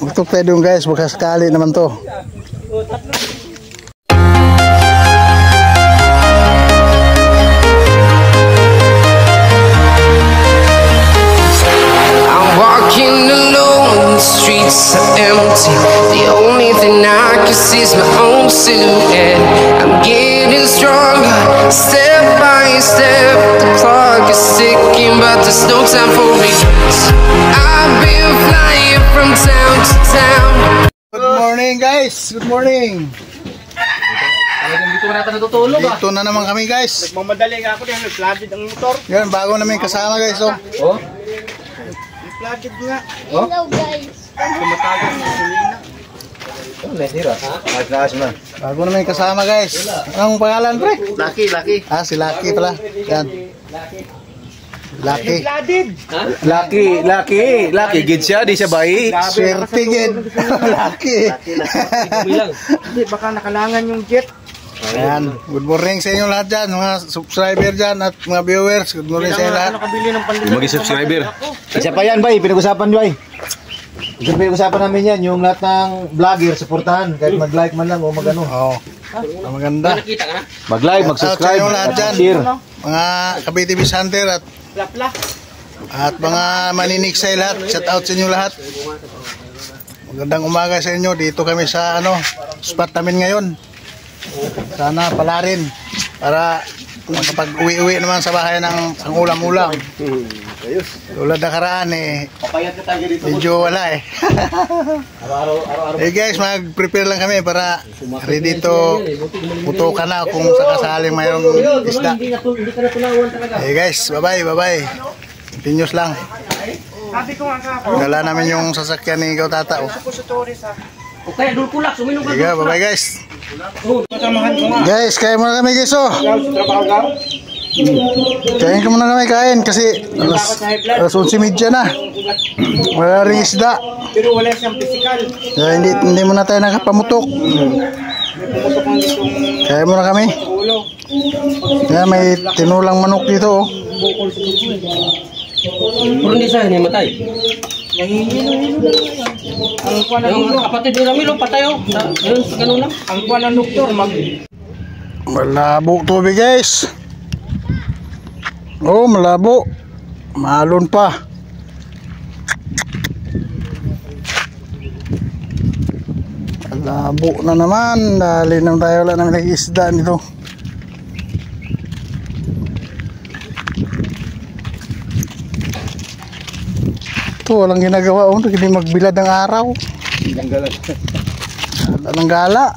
Ito pwede yung guys, baka sakali naman to. Walking alone, the streets are empty. The only thing I can see is my own silhouette. I'm getting stronger, step by step. The clock is ticking, but there's no time for regrets. I've been flying from town to town. Good morning guys, good morning. Dito na natin natutulog ah. Dito na naman kami guys. Nagmamadali nga ako din, nag-flooded ang motor. Yan, bago namin kasama guys. Oh. Nag-flooded nga. Hello guys. Tumatagal ng gasolina. Bago namin kasama guys. Anong pangalan pre? Lucky. Ah, si Lucky pala. Yan. Lucky. Flooded. Lucky gid siya, di siya bayi. Swerte gid. Lucky. Hindi, baka nakalangan yung jet. Ayan. Good morning sa inyo lahat dyan. Mga subscriber dyan at mga viewers. Good morning sa inyo lahat. Nakabili ng pandemik. Mag-subscriber. Isa pa yan, bay. Pinag-usapan nyo, bay. Pinag-usapan namin yan. Yung lahat ng vlogger, supportahan. Kahit mag-like man lang o mag-ano. Oo. Maganda. Mag-like, mag-subscribe, Shout out sa inyo lahat dyan. share. Mga Kabitibis Hunter at mga maniniksay lahat. Shout out sa inyo lahat. Magandang umaga sa inyo. Dito kami sa spot namin ngayon. Sana pala rin para makapag-uwi-uwi naman sa bahay ng ulam-ulam. Tulad na karaan medyo wala eh guys, mag-prepare lang kami para ready to putukan na kung sakasaling mayroong isda. Guys, bye-bye. Continuous lang. Dala namin yung sasakyan ni Ikaw Tata. Okay, dul kulak, suminom ka. Sige, bye guys. Guys, kain muna kami guys oh. Kain ka muna kami kasi alas 11:30 na. Wala ring isda. Pero wala siyang physical. Kaya hindi muna tayo nakapamutok. Kain muna kami. Kaya may tinulang manok dito oh. Puro hindi siya hinimatay. Ang kuwan ng doktor, kapatid ni Ramiro, patay oh. Ayun, ganun lang. Ang kuwan ng doktor, malabo tubig guys. Oh, malabo. Maalon pa. Malabo na naman. Dali nang tayo wala namin nag-isda nito. Walang ginagawa hindi magbilad ng araw. Wala ng gala.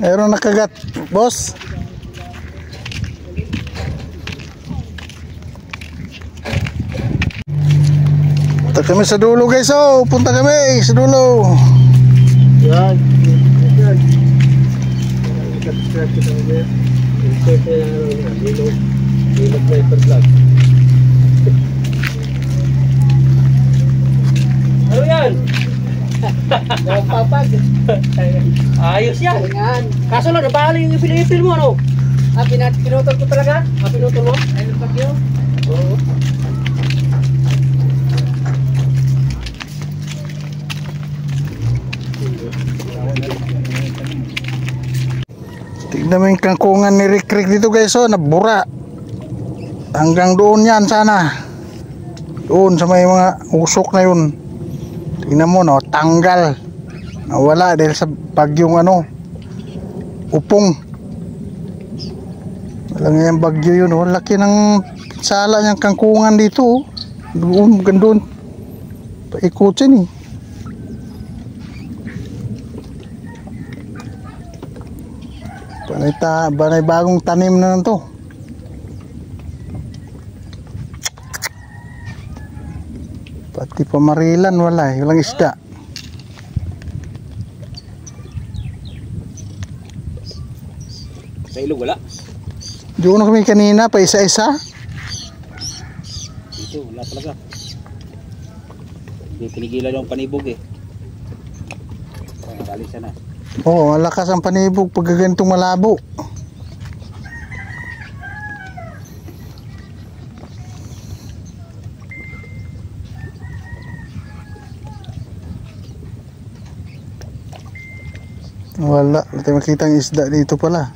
Meron nakagat, boss. Punta kami sa dulo guys oh. Punta kami sa dulo. Yan. Ano yan? Ayos yan. Kaso lang, nabali yung ipil mo ano? Pinutol ko talaga? Pinutol mo? Ayun pag yun? Oo. Tignan mo yung kangkungan ni Rick dito guys oh, nabura. Hanggang doon yan sana. Doon sa may mga usok na yun. Tignan mo no, tanggal. Nawala dahil sa bagyong upong. Walang yung bagyo yun oh. Laki ng sala niyang kangkungan dito oh. Doon, gandun. Paikutin eh. Banay bagong tanim na to. Pati pamarilan wala eh, walang isda. Sa ilog wala. Diyon kami kanina pa isa-isa. Dito wala talaga. Hindi pinigilan yung panibog eh. Oo, malakas ang panibog pag ganitong malabo. Wala, hindi makita ang isda dito pala.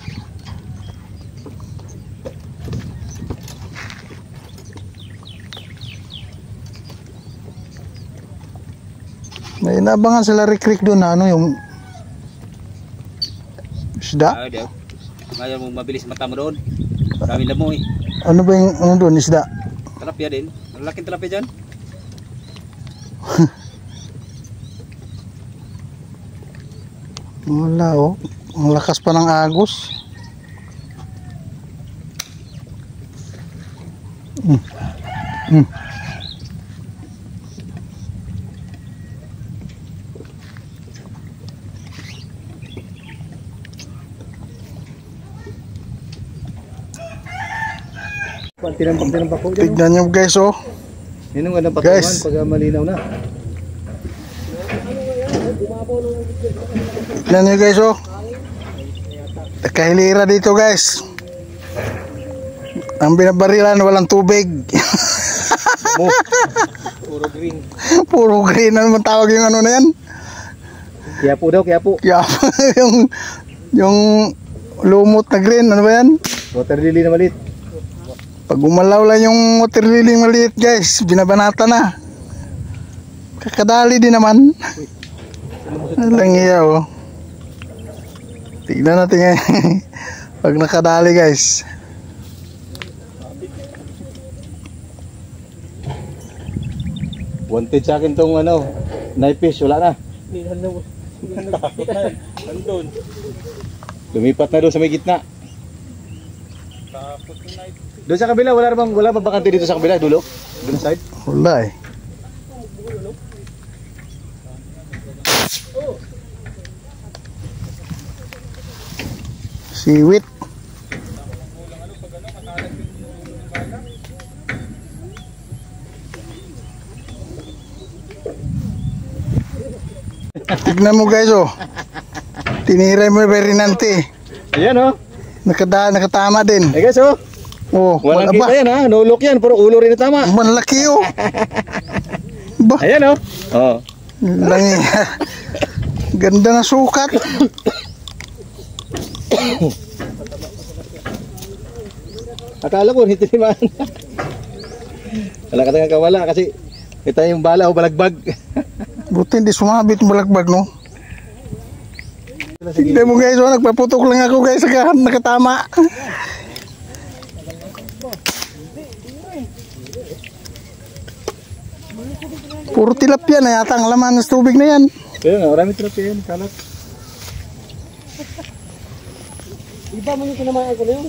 May inabangan sila Rick doon na ano yung isda? Ngayon mo mabilis mata mo doon. Kami mo eh. Ano ba yung ano doon, isda? Tilapia din. Malaking tilapia dyan. Wala oh. Ang lakas pa ng agos. Tinampak ko dyan. Tignan nyo guys oh. Yun ang gandang Guys. patungan pag malinaw na. Tignan nyo guys oh. Kahilira dito guys. Ang binabarilan walang tubig. Puro green. Puro green. Ano man tawag yung ano na yan? Kiyapo daw, kiyapo. Yeah, yung lumot na green. Ano ba yan? Water lily na maliit. Pag umalaw lang yung water lily maliit guys, binabanata na. Kakadali din naman. Lang iya oh. Tignan natin ngayon. Pag nakadali guys. Wanted sa akin tong ano, knife fish, wala na. Nandun. Lumipat na doon sa may gitna. Doon sa kabila, wala ba bakante dito sa kabila, dulo? Doon sa side? Wala eh. Siwit. Tignan mo guys oh. Tiniray mo Berinante. Ayan oh. Nakatama din. Eh guys oh. Oh, Walang ba? kita yan ha. Nulok yan. Puro ulo rin na tama. Malaki oh. Ba? Ayan oh. Oh. Lang ganda na sukat. Akala ko hindi naman. Wala ka tayong kawala kasi kita yung bala o balagbag. Buti hindi sumabit balagbag no. Tignan mo guys oh, nagpaputok lang ako guys. Nakatama. Puro tilapia na yata ang laman ng tubig na yan. Kaya nga, marami tilapia yan. Kalat. Iba mo yung tinamaan ko na yun.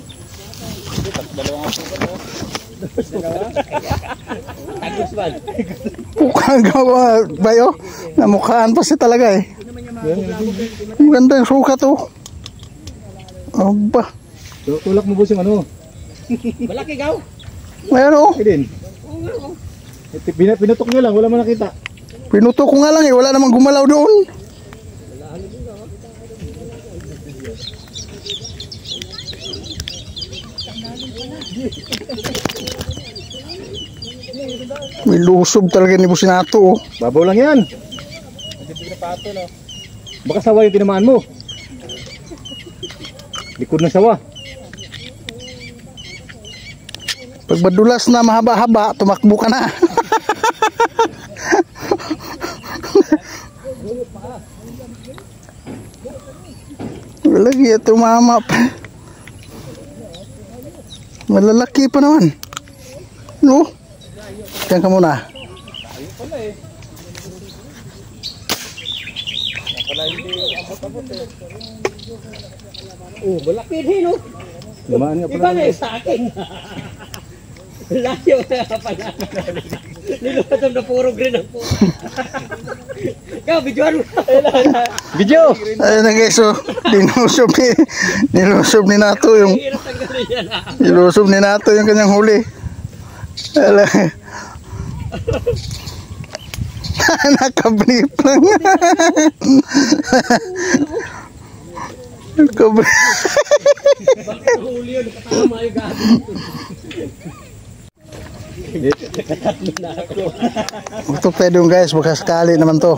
Mukhang gawa bayo. Namukhaan pa siya talaga eh. Ang ganda yung sukat oh. Aba. Tulak mo busing ano. Malaki gaw. Mayroon oh. Okay din. Pinutok nyo lang, wala mo nakita. Pinuto ko nga lang eh. Wala namang gumalaw doon. May lusob talaga ni Businato oh. Babaw lang yan. Baka sawa yung tinamaan mo. Likod ng sawa. Pag madulas na mahaba-haba, tumakbo ka na. Lagi tumama pa. Malalaki pa naman. No? Diyan ka muna. Oh, malaki din oh. Lumaan nga Iba pala. na sa akin. Layo na pala. Nilutom na puro green ang po. Ikaw, videoan mo. Video! Ayun na guys, oh. Nilusob ni Nato yung nilusob ni Nato yung kanyang huli. Ala. Nakablip lang. Nakablip. Huli yun, katama yung gabi. Ito pwede yung guys, baka sakali naman to.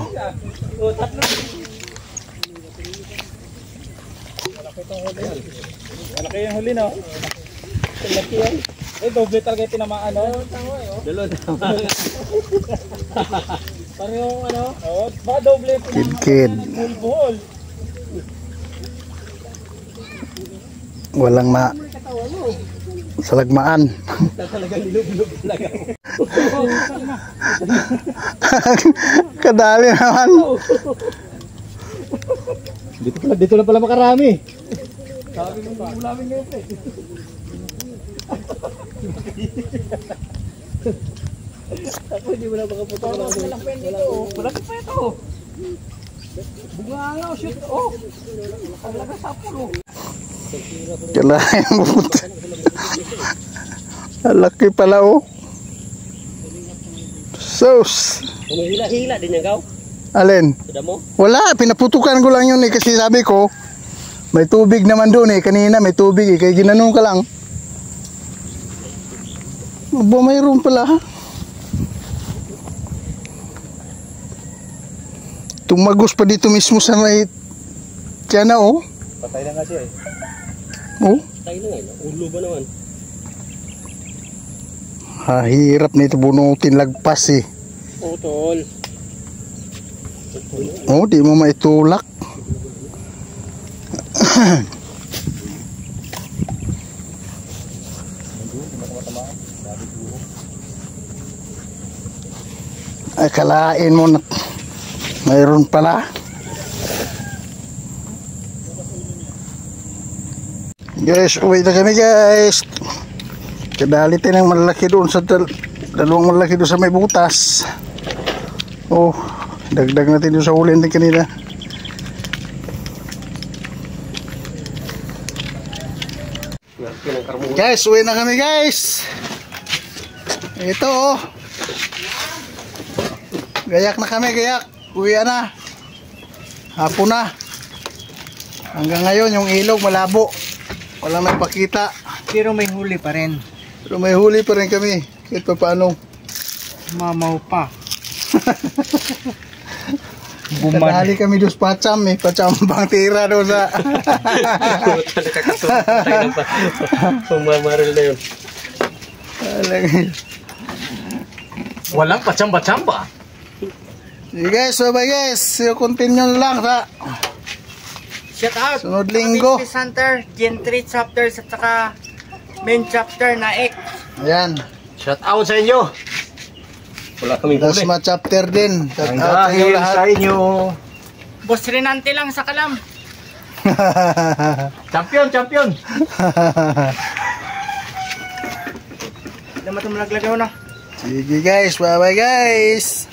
Malaki yung huli, no? Malaki yan. Doble talaga yung tinamaan, no? Dalo, tama. Parehong ano? Oo, ba doble yung Kid. buhol. Walang salagmaan. Talaga nilublob talaga. Kadali naman. Dito na pala makarami. Sabi mo ba? Ulamin ngayon, eh. Ako hindi mo na makaputo ko lang. Walang pwede ito. Malaki pa ito. Bunga nga, shoot. Oh. Talaga sa pulo. Kailangan mo. Laki pala oh. Sus. Humihila-hila din yung gaw. Alin? Tada mo? Wala, pinaputukan ko lang yun eh. Kasi sabi ko, may tubig naman doon eh. Kanina may tubig eh. Kaya ginanong ka lang. Aba, mayroon pala ha. Tumagos pa dito mismo sa may tiyan na oh. Patay na nga siya, eh. Oh. Tayo na ngayon. Ulo ba naman? Hirap na ito bunutin lagpas eh. Utol. Oh, di mo maitulak. Ay, kalain mo na. Mayroon pala. Guys, uwi na kami guys. Kadali tayo ng malaki doon sa dalawang malaki doon sa may butas. Oh, dagdag natin doon sa huli natin kanina. Guys, uwi na kami guys. Ito oh. Gayak na kami, gayak. Uwi na. Hapon na. Hanggang ngayon yung ilog malabo. Walang nagpakita. Pero may huli pa rin. Pero may huli pa rin kami. Kahit pa paano. Mamaw pa. Kadali kami doon sa Pacham eh. Pacham bang tira doon sa... Pumamaril na yun. Walang pachamba-chamba. Sige guys, so bye guys. So continue lang sa Shout out! sunod linggo. Business Hunter, Gen 3 chapters at saka main chapter na X. Ayan. Shout out sa inyo. Wala kaming huli. Dasma chapter din. Shout Ang out sa inyo dahil lahat. sa inyo. Boss Renante lang sa kalam. Champion, champion. Damat mo naglagaw na. Sige guys, bye bye guys.